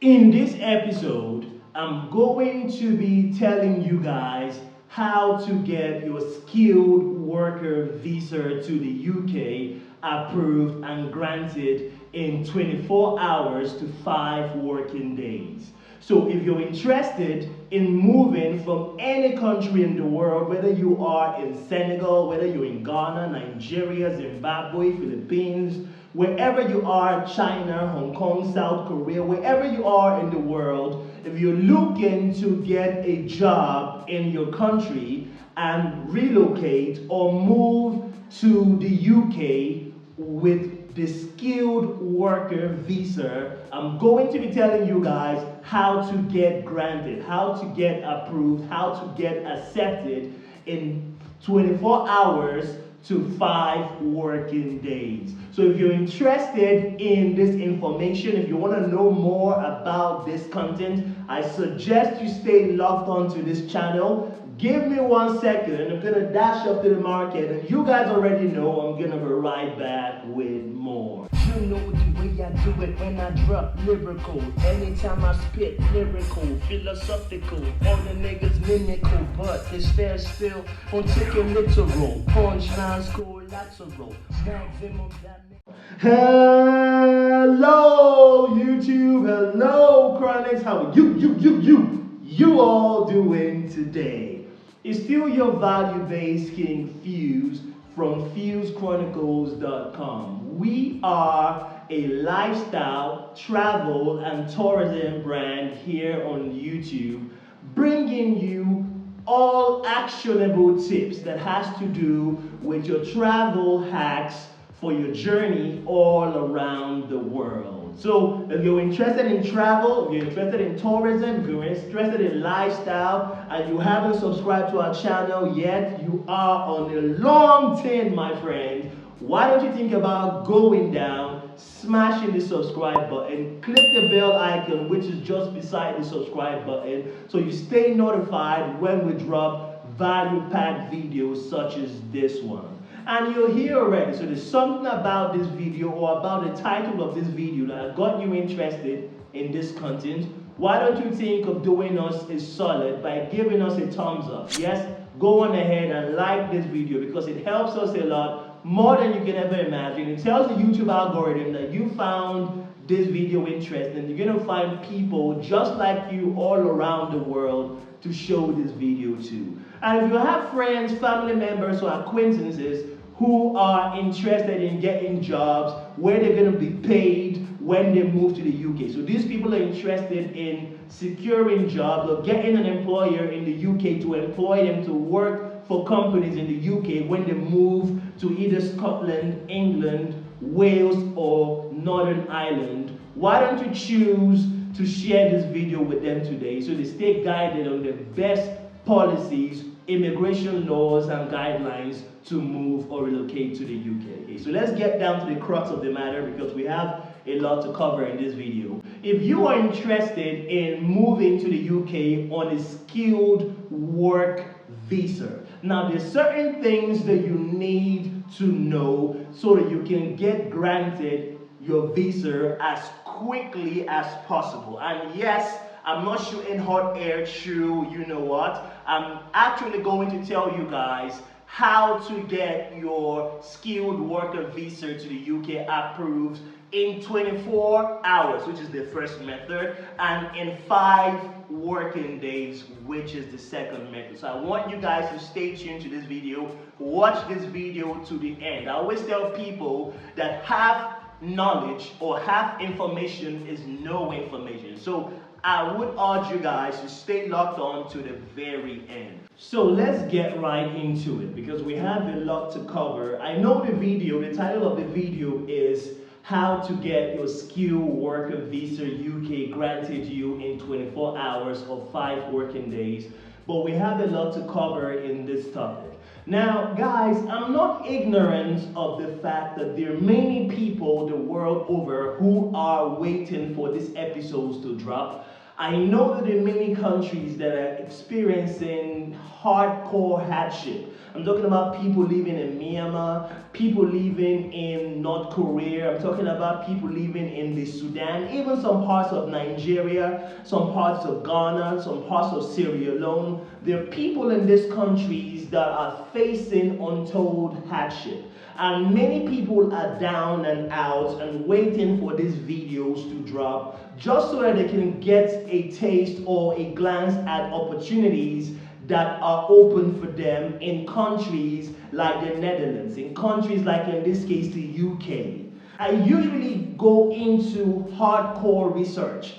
In this episode, I'm going to be telling you guys how to get your skilled worker visa to the UK approved and granted in 24 hours to 5 working days. So if you're interested in moving from any country in the world, whether you are in Senegal, whether you're in Ghana, Nigeria, Zimbabwe, Philippines, wherever you are, China, Hong Kong, South Korea, wherever you are in the world, if you're looking to get a job in your country and relocate or move to the UK with the skilled worker visa, I'm going to be telling you guys how to get granted, how to get approved, how to get accepted in 24 hours to 5 working days. So if you're interested in this information, if you want to know more about this content, I suggest you stay logged onto this channel. Give me 1 second, I'm going to dash up to the market, and you guys already know I'm going to be right back with more. You know the way I do it when I drop lyrical. Anytime I spit lyrical, philosophical. All the niggas mimical, but it's fair still. Won't take it literal. Punchlines collateral. Maximum damage. Hello YouTube, hello Chronicles, how are you all doing today? It's still your value-based king Fuse from FuseChronicles.com. We are a lifestyle, travel, and tourism brand here on YouTube, bringing you all actionable tips that has to do with your travel hacks for your journey all around the world. So if you're interested in travel, if you're interested in tourism, if you're interested in lifestyle, and you haven't subscribed to our channel yet, you are on the long tin, my friend. Why don't you think about going down, smashing the subscribe button, click the bell icon which is just beside the subscribe button so you stay notified when we drop value-packed videos such as this one. And you're here already, so there's something about this video or about the title of this video that has got you interested in this content. Why don't you think of doing us a solid by giving us a thumbs up? Yes, go on ahead and like this video because it helps us a lot, more than you can ever imagine. It tells the YouTube algorithm that you found this video interesting. You're going to find people just like you all around the world to show this video to. And if you have friends, family members, or acquaintances who are interested in getting jobs where they're going to be paid when they move to the UK. So these people are interested in securing jobs or getting an employer in the UK to employ them to work for companies in the UK when they move to either Scotland, England, Wales, or Northern Ireland. Why don't you choose to share this video with them today so they stay guided on the best policies, immigration laws, and guidelines to move or relocate to the UK. Okay, so let's get down to the crux of the matter because we have a lot to cover in this video. If you are interested in moving to the UK on a skilled work visa, now there's certain things that you need to know so that you can get granted your visa as quickly as possible. And yes, I'm not shooting hot air through you know what. I'm actually going to tell you guys how to get your skilled worker visa to the UK approved in 24 hours, which is the first method, and in 5 working days, which is the second method. So I want you guys to stay tuned to this video, watch this video to the end. I always tell people that half knowledge or half information is no information. So I would urge you guys to stay locked on to the very end. So let's get right into it because we have a lot to cover. I know the title of the video is how to get your skilled worker visa UK granted you in 24 hours or 5 working days, but we have a lot to cover in this topic. Now guys, I'm not ignorant of the fact that there are many people the world over who are waiting for these episodes to drop. I know that in many countries that are experiencing hardcore hardship. I'm talking about people living in Myanmar, people living in North Korea, I'm talking about people living in the Sudan, even some parts of Nigeria, some parts of Ghana, some parts of Sierra Leone. There are people in these countries that are facing untold hardship. And many people are down and out and waiting for these videos to drop just so that they can get a taste or a glance at opportunities that are open for them in countries like the Netherlands, in countries like, in this case, the UK. I usually go into hardcore research.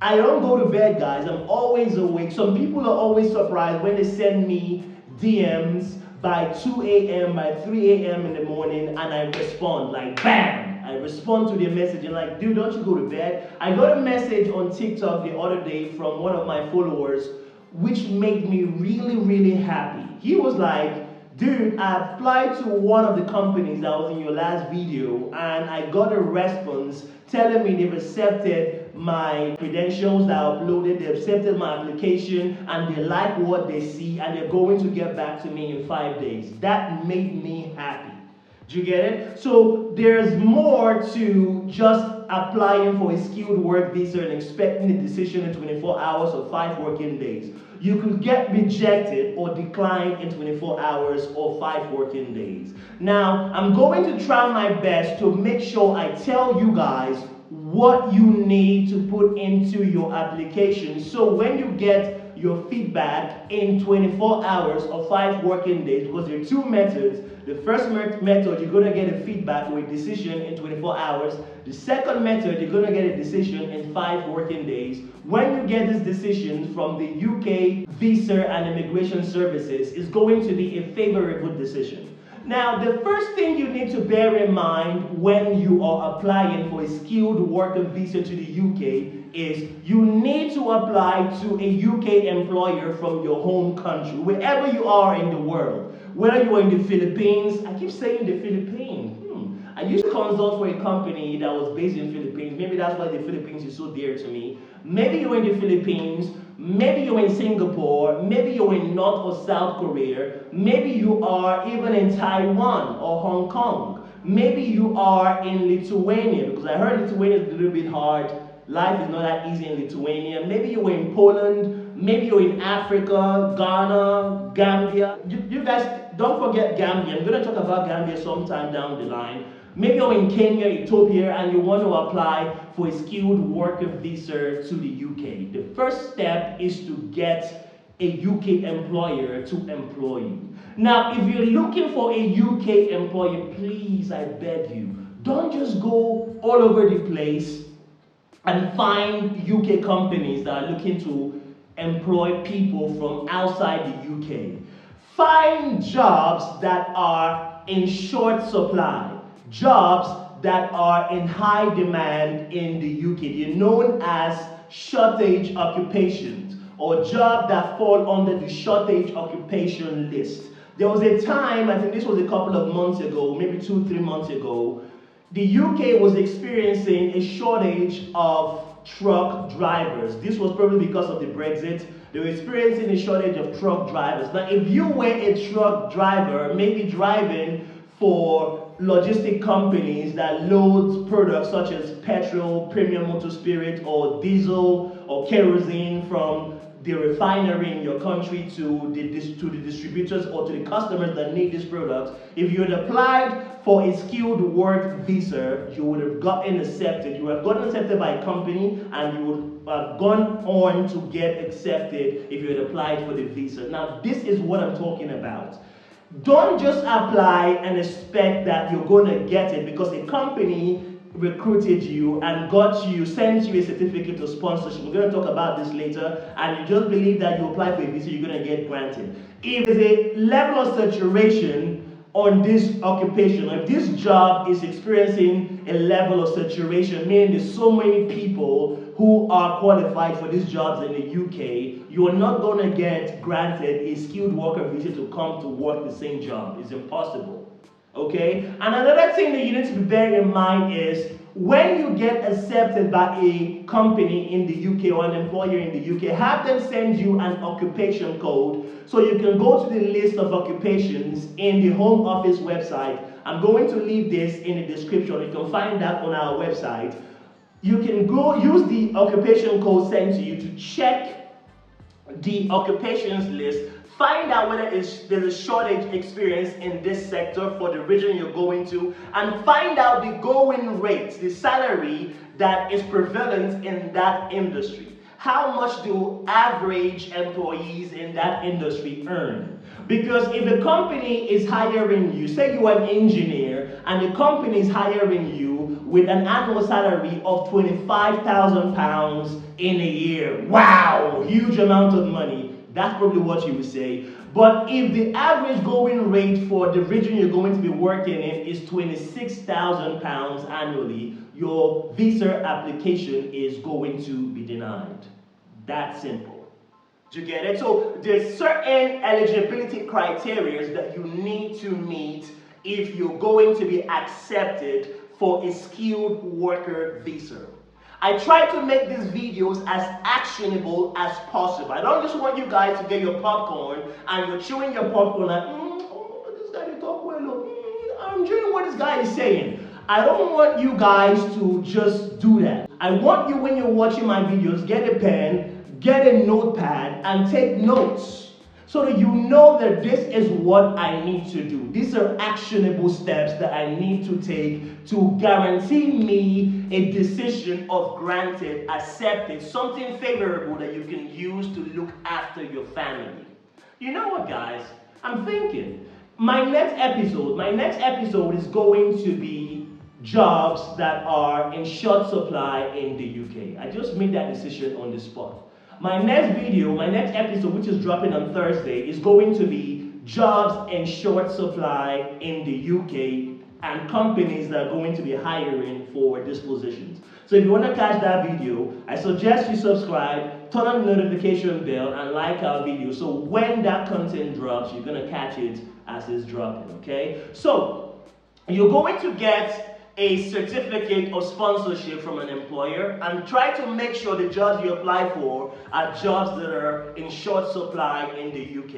I don't go to bed, guys. I'm always awake. Some people are always surprised when they send me DMs by 2 a.m., by 3 a.m. in the morning, and I respond, like, bam! I respond to their message and like, dude, don't you go to bed? I got a message on TikTok the other day from one of my followers, which made me really, really happy. He was like, dude, I applied to one of the companies that was in your last video, and I got a response telling me they've accepted my credentials that I uploaded, they accepted my application, and they like what they see, and they're going to get back to me in 5 days. That made me happy. Do you get it? So there's more to just applying for a skilled work visa and expecting a decision in 24 hours or 5 working days. You could get rejected or declined in 24 hours or 5 working days. Now, I'm going to try my best to make sure I tell you guys what you need to put into your application. So when you get your feedback in 24 hours or 5 working days, because there are 2 methods. The first method, you're going to get a feedback or a decision in 24 hours. The second method, you're going to get a decision in 5 working days. When you get this decision from the UK Visa and Immigration Services, it's going to be a favorable decision. Now, the first thing you need to bear in mind when you are applying for a skilled worker visa to the UK is you need to apply to a UK employer from your home country, wherever you are in the world. Whether you are in the Philippines, I keep saying the Philippines. I used to consult for a company that was based in the Philippines. Maybe that's why the Philippines is so dear to me. Maybe you're in the Philippines, maybe you're in Singapore, maybe you're in North or South Korea, maybe you are even in Taiwan or Hong Kong, maybe you are in Lithuania, because I heard Lithuania is a little bit hard. Life is not that easy in Lithuania. Maybe you're in Poland, maybe you're in Africa, Ghana, Gambia. You guys, don't forget Gambia. I'm going to talk about Gambia sometime down the line. Maybe you're in Kenya, Ethiopia, and you want to apply for a skilled worker visa to the UK. The first step is to get a UK employer to employ you. Now, if you're looking for a UK employer, please, I beg you, don't just go all over the place and find UK companies that are looking to employ people from outside the UK. Find jobs that are in short supply, jobs that are in high demand in the UK. They're known as shortage occupations, or jobs that fall under the shortage occupation list. There was a time, I think this was a couple of months ago, maybe 2-3 months ago, the UK was experiencing a shortage of truck drivers. This was probably because of the Brexit. They were experiencing a shortage of truck drivers. Now, if you were a truck driver, maybe driving for logistic companies that load products such as petrol, premium motor spirit, or diesel, or kerosene from the refinery in your country to the distributors or to the customers that need these products, if you had applied for a skilled work visa, you would have gotten accepted. You would have gotten accepted by a company, and you would have gone on to get accepted if you had applied for the visa. Now, this is what I'm talking about. Don't just apply and expect that you're going to get it because a company recruited you and sent you a certificate of sponsorship. We're going to talk about this later, and you just believe that you apply for a visa, you're going to get granted. If there's a level of saturation on this occupation, if this job is experiencing a level of saturation, meaning there's so many people who are qualified for these jobs in the UK, you are not going to get granted a skilled worker visa to come to work the same job. It's impossible. Okay? And another thing that you need to bear in mind is when you get accepted by a company in the UK or an employer in the UK, have them send you an occupation code so you can go to the list of occupations in the Home Office website. I'm going to leave this in the description. You can find that on our website. You can go use the occupation code sent to you to check the occupations list, find out whether there's a shortage experience in this sector for the region you're going to, and find out the going rate, the salary that is prevalent in that industry. How much do average employees in that industry earn? Because if a company is hiring you, say you are an engineer, and the company is hiring you with an annual salary of £25,000 in a year. Wow, huge amount of money. That's probably what you would say. But if the average going rate for the region you're going to be working in is £26,000 annually, your visa application is going to be denied. That simple. Do you get it? So there's certain eligibility criteria that you need to meet if you're going to be accepted for a skilled worker visa. I try to make these videos as actionable as possible. I don't just want you guys to get your popcorn and you're chewing your popcorn like, oh, this guy did talk well. I'm enjoying what this guy is saying. I don't want you guys to just do that. I want you, when you're watching my videos, get a pen, get a notepad, and take notes so that you know that this is what I need to do. These are actionable steps that I need to take to guarantee me a decision of granted, accepted, something favorable that you can use to look after your family. You know what, guys? I'm thinking my next episode is going to be jobs that are in short supply in the UK. I just made that decision on the spot. My next episode, which is dropping on Thursday, is going to be jobs in short supply in the UK and companies that are going to be hiring for these positions. So if you want to catch that video, I suggest you subscribe, turn on the notification bell, and like our video. So when that content drops, you're going to catch it as it's dropping, okay? So you're going to get a certificate of sponsorship from an employer, and try to make sure the jobs you apply for are jobs that are in short supply in the UK.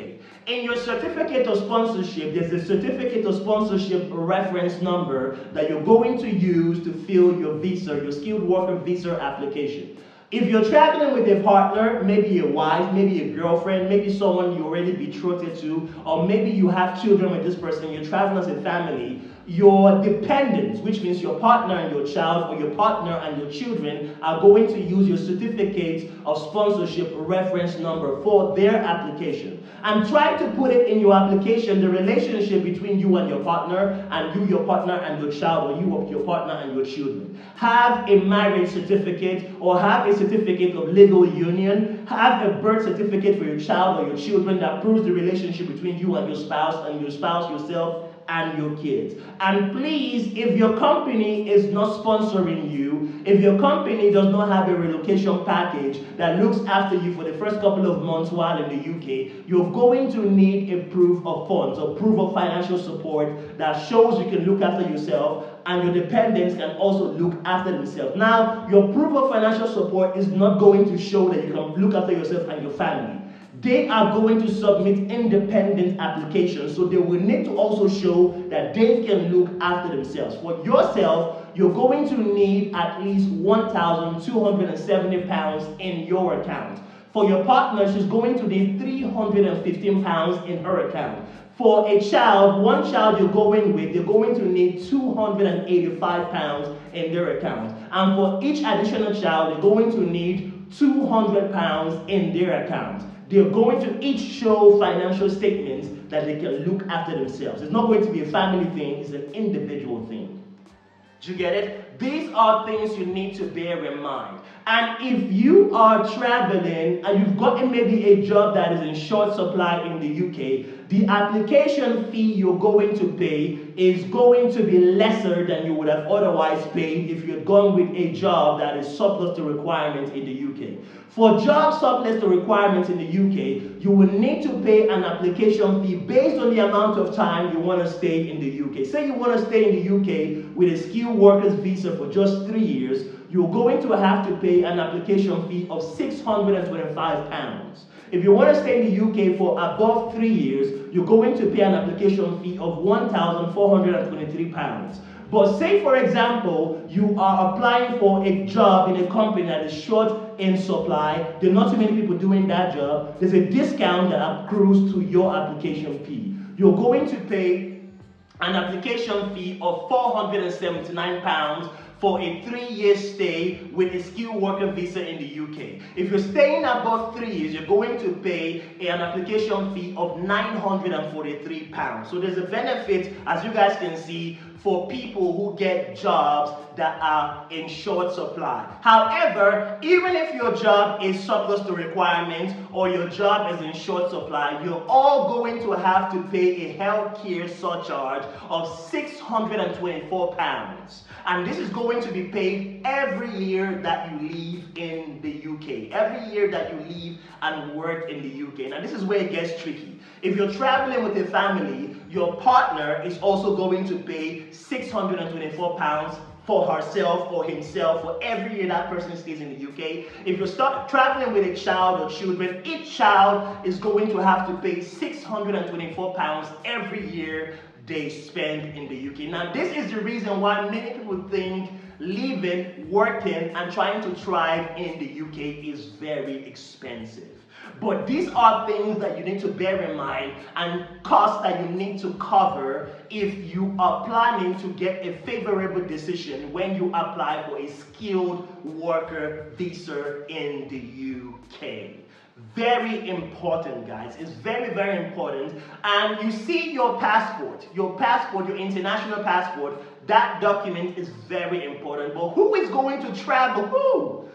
In your certificate of sponsorship, there's a certificate of sponsorship reference number that you're going to use to fill your visa, your skilled worker visa application. If you're traveling with a partner, maybe a wife, maybe a girlfriend, maybe someone you're already betrothed to, or maybe you have children with this person, you're traveling as a family, your dependents, which means your partner and your child, or your partner and your children, are going to use your certificate of sponsorship reference number for their application. And try to put it in your application, the relationship between you and your partner, and you, your partner, and your child, or you, your partner, and your children. Have a marriage certificate, or have a certificate of legal union. Have a birth certificate for your child or your children that proves the relationship between you and your spouse, yourself, and your kids. And please, if your company is not sponsoring you, if your company does not have a relocation package that looks after you for the first couple of months while in the UK, you're going to need a proof of funds, or proof of financial support that shows you can look after yourself and your dependents can also look after themselves. Now, your proof of financial support is not going to show that you can look after yourself and your family. They are going to submit independent applications, so they will need to also show that they can look after themselves. For yourself, you're going to need at least £1,270 in your account. For your partner, she's going to need £315 in her account. For a child, one child you're going with, you're going to need £285 in their account. And for each additional child, you're going to need £200 in their account. They're going to each show financial statements that they can look after themselves. It's not going to be a family thing, it's an individual thing. Do you get it? These are things you need to bear in mind. And if you are traveling and you've gotten maybe a job that is in short supply in the UK, the application fee you're going to pay is going to be lesser than you would have otherwise paid if you had gone with a job that is surplus to requirements in the UK. For jobs surplus to requirements in the UK, you will need to pay an application fee based on the amount of time you want to stay in the UK. Say you want to stay in the UK with a skilled workers visa for just 3 years, you're going to have to pay an application fee of £625. If you want to stay in the UK for above 3 years, you're going to pay an application fee of £1,423. But say, for example, you are applying for a job in a company that is short in supply, there are not too many people doing that job, there's a discount that accrues to your application fee. You're going to pay an application fee of £479 for a 3-year stay with a skilled worker visa in the UK. If you're staying above 3 years, you're going to pay an application fee of £943. So there's a benefit, as you guys can see, for people who get jobs that are in short supply. However, even if your job is surplus to requirements or your job is in short supply, you're all going to have to pay a healthcare surcharge of £624. And this is going to be paid every year that you live in the UK. Every year that you live and work in the UK. Now this is where it gets tricky. If you're traveling with a family, your partner is also going to pay £624 for herself or himself for every year that person stays in the UK. If you're traveling with a child or children, each child is going to have to pay £624 every year they spend in the UK. Now, this is the reason why many people think living, working, and trying to thrive in the UK is very expensive. But these are things that you need to bear in mind and costs that you need to cover if you are planning to get a favorable decision when you apply for a skilled worker visa in the UK. Very important, guys. It's very, very important. And you see your passport, your international passport, that document is very important. But who is going to travel?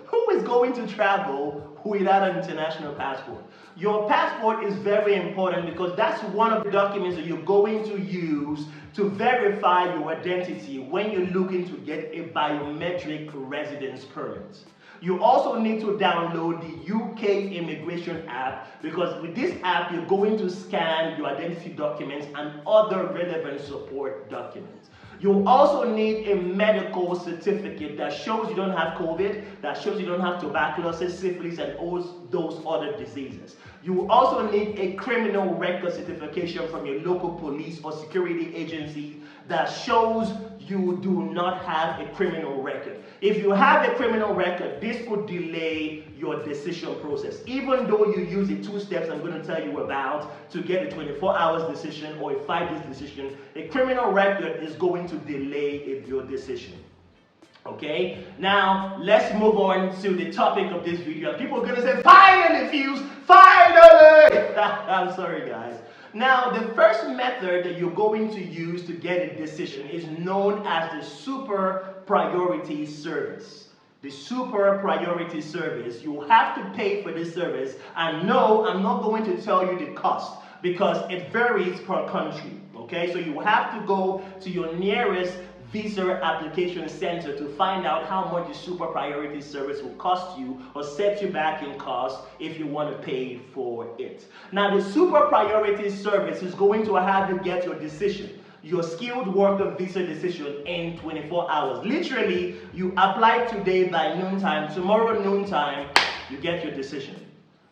Who is going to travel without an international passport? Your passport is very important because that's one of the documents that you're going to use to verify your identity when you're looking to get a biometric residence permit. You also need to download the UK immigration app because with this app you're going to scan your identity documents and other relevant support documents. You also need a medical certificate that shows you don't have COVID, that shows you don't have tuberculosis, syphilis, and all those other diseases. You also need a criminal record certification from your local police or security agency that shows you do not have a criminal record. If you have a criminal record, this could delay your decision process. Even though you use the 2 steps I'm going to tell you about to get a 24 hours decision or a 5 days decision, a criminal record is going to delay your decision. Okay, now let's move on to the topic of this video. People are going to say, finally, Fuse, finally! I'm sorry, guys. Now, the first method that you're going to use to get a decision is known as the super priority service. The super priority service, you have to pay for this service. And no, I'm not going to tell you the cost because it varies per country. Okay, so you have to go to your nearest visa application center to find out how much the super priority service will cost you or set you back in cost if you want to pay for it. Now, the super priority service is going to have you get your decision, your skilled worker visa decision in 24 hours. Literally, you apply today by noontime, tomorrow noontime, you get your decision.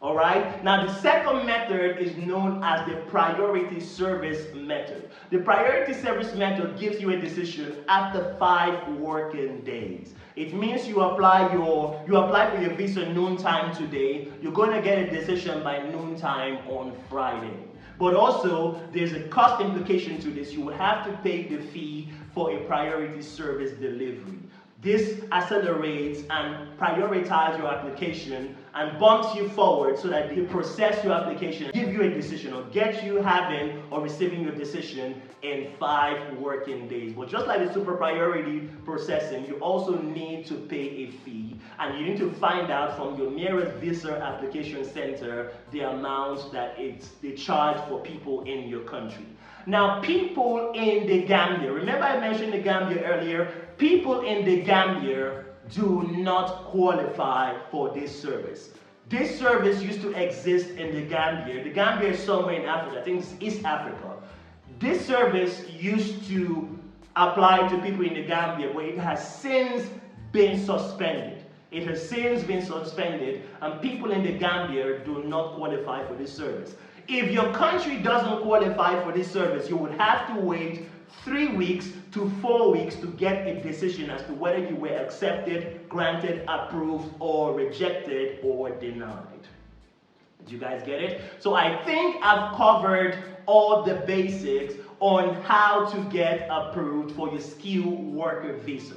All right. Now, the second method is known as the priority service method. The priority service method gives you a decision after 5 working days. It means you apply for your visa noontime today. You're going to get a decision by noontime on Friday. But also, there's a cost implication to this. You will have to pay the fee for a priority service delivery. This accelerates and prioritizes your application and bumps you forward so that they process your application, give you a decision, or get you having or receiving your decision in 5 working days. But just like the super priority processing, you also need to pay a fee, and you need to find out from your nearest visa application center the amount that they charge for people in your country. Now, people in the Gambia, remember I mentioned the Gambia earlier, people in the Gambia do not qualify for this service. This service used to exist in the Gambia. The Gambia is somewhere in Africa, I think it's East Africa. This service used to apply to people in the Gambia, but it has since been suspended. It has since been suspended, and people in the Gambia do not qualify for this service. If your country doesn't qualify for this service, you would have to wait 3 weeks to 4 weeks to get a decision as to whether you were accepted, granted, approved, or rejected, or denied. Do you guys get it? So I think I've covered all the basics on how to get approved for your skilled worker visa.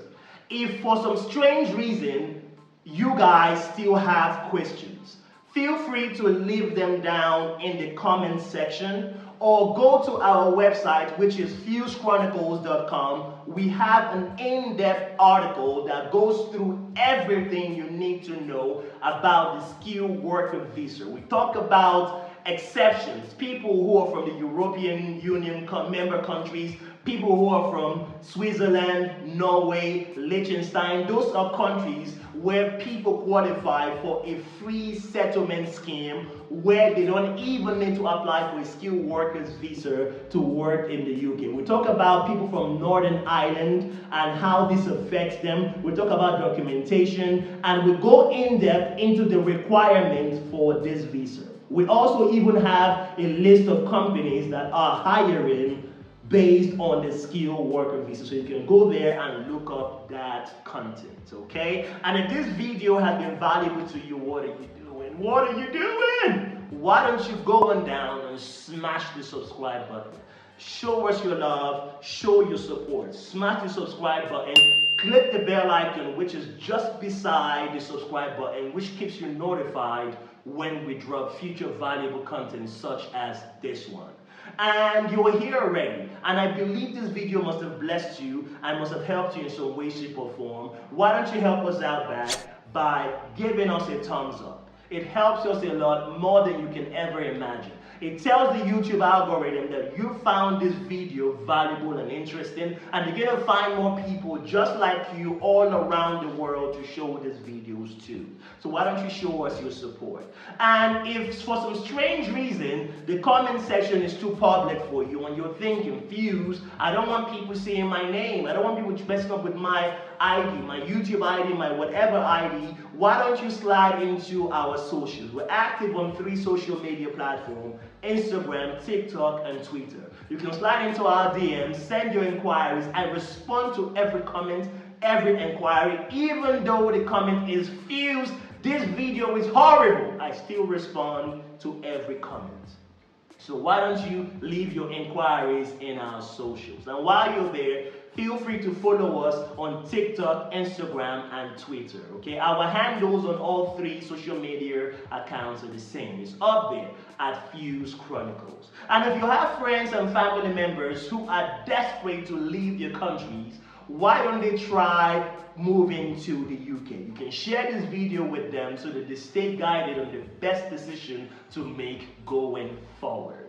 If for some strange reason you guys still have questions, feel free to leave them down in the comment section or go to our website, which is fusechronicles.com. We have an in-depth article that goes through everything you need to know about the skilled worker visa. We talk about exceptions, people who are from the European Union member countries, people who are from Switzerland, Norway, Liechtenstein. Those are countries where people qualify for a free settlement scheme where they don't even need to apply for a skilled workers visa to work in the UK. We talk about people from Northern Ireland and how this affects them. We talk about documentation, and we go in depth into the requirements for this visa. We also even have a list of companies that are hiring based on the skilled worker visa. So you can go there and look up that content, okay? And if this video has been valuable to you, what are you doing? What are you doing? Why don't you go on down and smash the subscribe button? Show us your love, show your support. Smash the subscribe button, click the bell icon, which is just beside the subscribe button, which keeps you notified when we drop future valuable content such as this one. And you are here already, and I believe this video must have blessed you and must have helped you in some way, shape, or form. Why don't you help us out back by giving us a thumbs up? It helps us a lot, more than you can ever imagine. It tells the YouTube algorithm that you found this video valuable and interesting, and you're going to find more people just like you all around the world to show these videos to. So why don't you show us your support? And if for some strange reason the comment section is too public for you and you're thinking, Fuse, I don't want people seeing my name, I don't want people messing up with my ID, my YouTube ID, my whatever ID, why don't you slide into our socials? We're active on 3 social media platforms: Instagram, TikTok, and Twitter. You can slide into our DMs, send your inquiries, and respond to every comment, every inquiry. Even though the comment is Fuse, this video is horrible, I still respond to every comment. So why don't you leave your inquiries in our socials? And while you're there, feel free to follow us on TikTok, Instagram, and Twitter, okay? Our handles on all 3 social media accounts are the same. It's up there at Fuse Chronicles. And if you have friends and family members who are desperate to leave their countries, why don't they try moving to the UK? You can share this video with them so that they stay guided on the best decision to make going forward.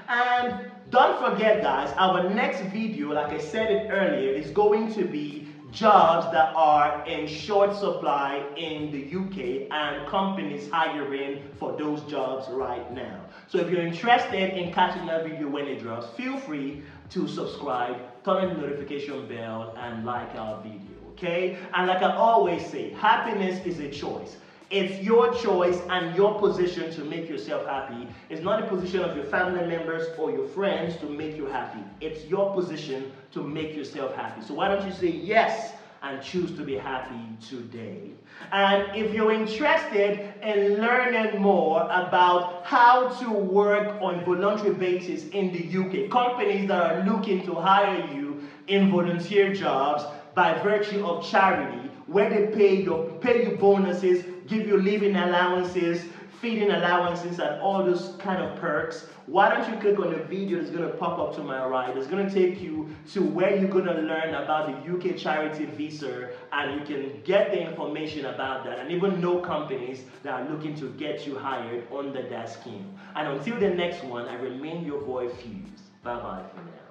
And don't forget, guys, our next video, like I said it earlier, is going to be jobs that are in short supply in the UK and companies hiring for those jobs right now. So if you're interested in catching that video when it drops, feel free to subscribe, turn on the notification bell, and like our video, okay? And like I always say, happiness is a choice. It's your choice and your position to make yourself happy. It's not the position of your family members or your friends to make you happy. It's your position to make yourself happy. So why don't you say yes and choose to be happy today? And if you're interested in learning more about how to work on voluntary basis in the UK, companies that are looking to hire you in volunteer jobs by virtue of charity, where they pay you bonuses, give you living allowances, feeding allowances, and all those kind of perks, why don't you click on the video that's going to pop up to my right? It's going to take you to where you're going to learn about the UK charity visa, and you can get the information about that and even know companies that are looking to get you hired under that scheme. And until the next one, I remain your boy Fuse. Bye bye for now.